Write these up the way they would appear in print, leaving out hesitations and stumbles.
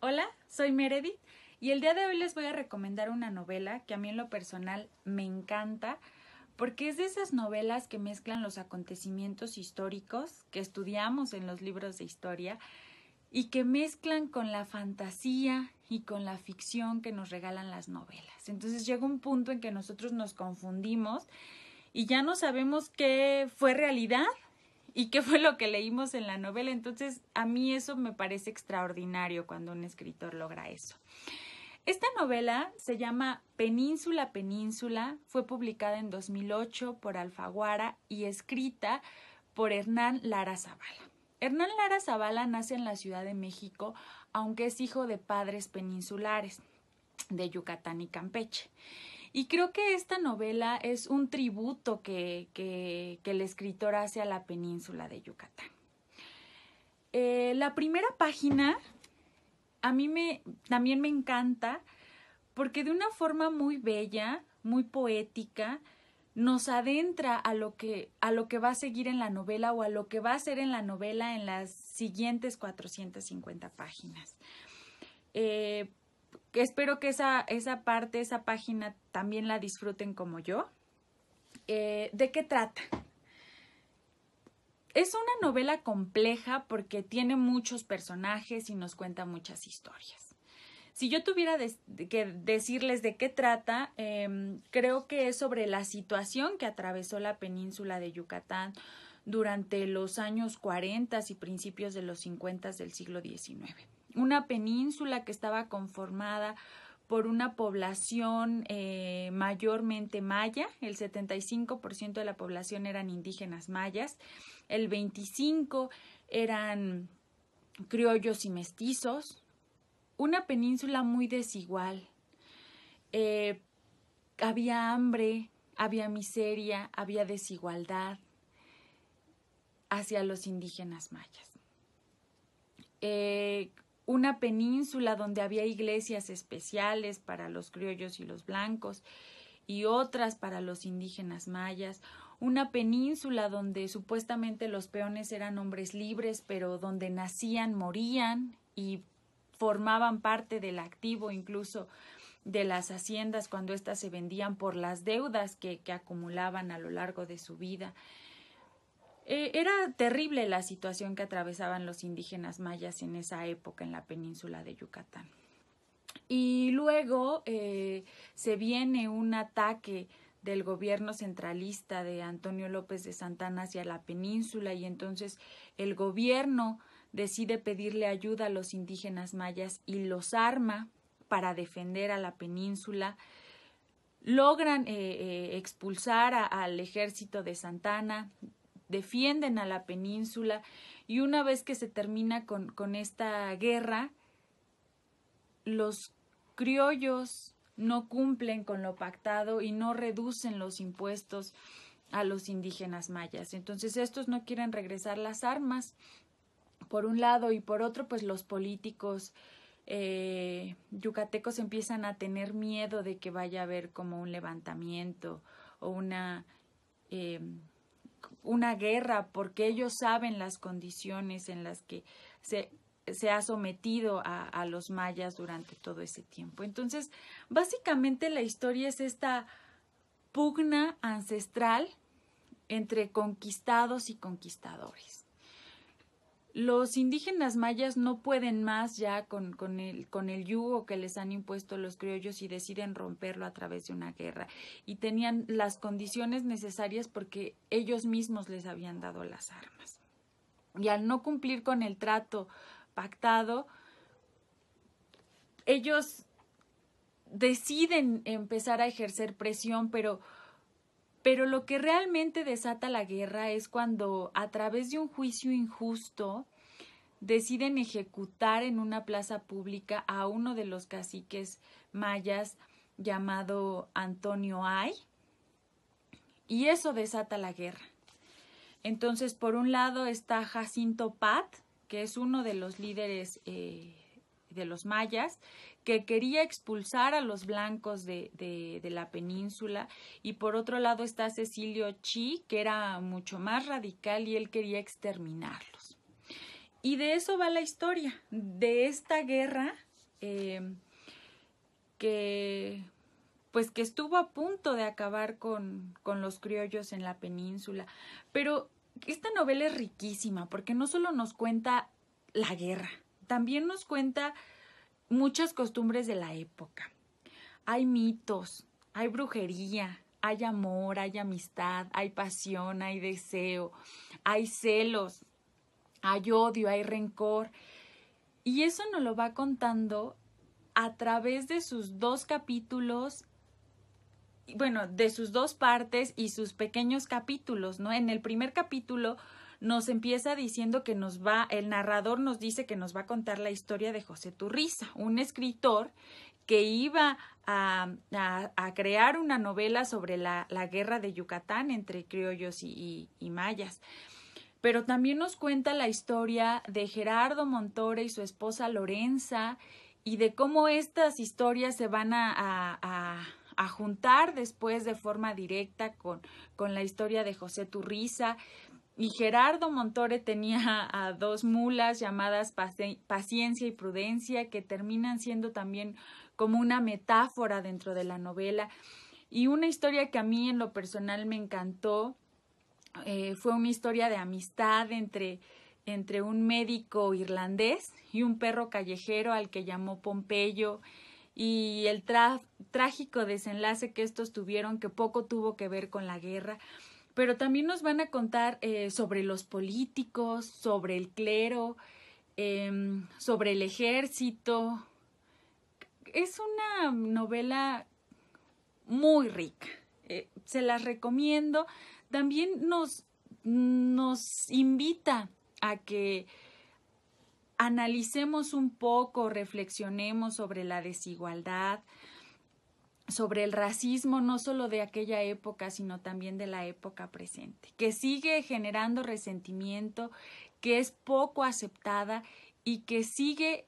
Hola, soy Meredith y el día de hoy les voy a recomendar una novela que a mí en lo personal me encanta porque es de esas novelas que mezclan los acontecimientos históricos que estudiamos en los libros de historia y que mezclan con la fantasía y con la ficción que nos regalan las novelas. Entonces llega un punto en que nosotros nos confundimos y ya no sabemos qué fue realidad y qué fue lo que leímos en la novela. Entonces a mí eso me parece extraordinario cuando un escritor logra eso. Esta novela se llama Península, Península, fue publicada en 2008 por Alfaguara y escrita por Hernán Lara Zavala. Hernán Lara Zavala nace en la Ciudad de México, aunque es hijo de padres peninsulares de Yucatán y Campeche. Y creo que esta novela es un tributo que el escritor hace a la península de Yucatán. La primera página a mí también me encanta porque de una forma muy bella, muy poética, nos adentra a lo que va a seguir en la novela o a lo que va a ser en la novela en las siguientes 450 páginas. Espero que esa página también la disfruten como yo. ¿De qué trata? Es una novela compleja porque tiene muchos personajes y nos cuenta muchas historias. Si yo tuviera que decirles de qué trata, creo que es sobre la situación que atravesó la península de Yucatán durante los años 40 y principios de los 50 del siglo XIX. Una península que estaba conformada por una población mayormente maya, el 75% de la población eran indígenas mayas, el 25% eran criollos y mestizos, una península muy desigual. Había hambre, había miseria, había desigualdad hacia los indígenas mayas. Una península donde había iglesias especiales para los criollos y los blancos y otras para los indígenas mayas. Una península donde supuestamente los peones eran hombres libres, pero donde nacían, morían y formaban parte del activo incluso de las haciendas cuando éstas se vendían por las deudas que acumulaban a lo largo de su vida. Era terrible la situación que atravesaban los indígenas mayas en esa época en la península de Yucatán. Y luego se viene un ataque del gobierno centralista de Antonio López de Santana hacia la península y entonces el gobierno decide pedirle ayuda a los indígenas mayas y los arma para defender a la península. Logran expulsar al ejército de Santana, defienden a la península y una vez que se termina con esta guerra, los criollos no cumplen con lo pactado y no reducen los impuestos a los indígenas mayas. Entonces estos no quieren regresar las armas, por un lado, y por otro, pues los políticos yucatecos empiezan a tener miedo de que vaya a haber como un levantamiento o una guerra, porque ellos saben las condiciones en las que se ha sometido a los mayas durante todo ese tiempo. Entonces, básicamente la historia es esta pugna ancestral entre conquistados y conquistadores. Los indígenas mayas no pueden más ya con el yugo que les han impuesto los criollos y deciden romperlo a través de una guerra. Y tenían las condiciones necesarias porque ellos mismos les habían dado las armas. Y al no cumplir con el trato pactado, ellos deciden empezar a ejercer presión, pero lo que realmente desata la guerra es cuando a través de un juicio injusto deciden ejecutar en una plaza pública a uno de los caciques mayas llamado Antonio Ay, y eso desata la guerra. Entonces, por un lado está Jacinto Pat, que es uno de los líderes de los mayas, que quería expulsar a los blancos de la península, y por otro lado está Cecilio Chi, que era mucho más radical y él quería exterminarlos. Y de eso va la historia, de esta guerra que estuvo a punto de acabar con los criollos en la península. Pero esta novela es riquísima porque no solo nos cuenta la guerra, también nos cuenta muchas costumbres de la época. Hay mitos, hay brujería, hay amor, hay amistad, hay pasión, hay deseo, hay celos, hay odio, hay rencor. Y eso nos lo va contando a través de sus 2 capítulos, bueno, de sus 2 partes y sus pequeños capítulos, ¿no? En el primer capítulo nos empieza diciendo que el narrador nos dice que nos va a contar la historia de José Turriza, un escritor que iba a crear una novela sobre la guerra de Yucatán entre criollos y mayas. Pero también nos cuenta la historia de Gerardo Montore y su esposa Lorenza y de cómo estas historias se van a juntar después de forma directa con la historia de José Turriza. Y Gerardo Montore tenía a 2 mulas llamadas Paciencia y Prudencia, que terminan siendo también como una metáfora dentro de la novela. Y una historia que a mí en lo personal me encantó fue una historia de amistad entre un médico irlandés y un perro callejero al que llamó Pompeyo, y el trágico desenlace que estos tuvieron, que poco tuvo que ver con la guerra. Pero también nos van a contar sobre los políticos, sobre el clero, sobre el ejército. Es una novela muy rica. Se las recomiendo. También nos invita a que analicemos un poco, reflexionemos sobre la desigualdad, sobre el racismo, no solo de aquella época, sino también de la época presente, que sigue generando resentimiento, que es poco aceptada y que sigue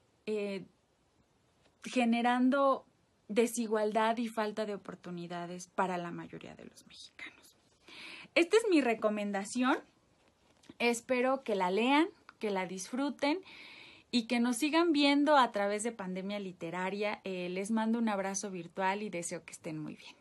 generando desigualdad y falta de oportunidades para la mayoría de los mexicanos. Esta es mi recomendación. Espero que la lean, que la disfruten y que nos sigan viendo a través de Pandemia Literaria. Les mando un abrazo virtual y deseo que estén muy bien.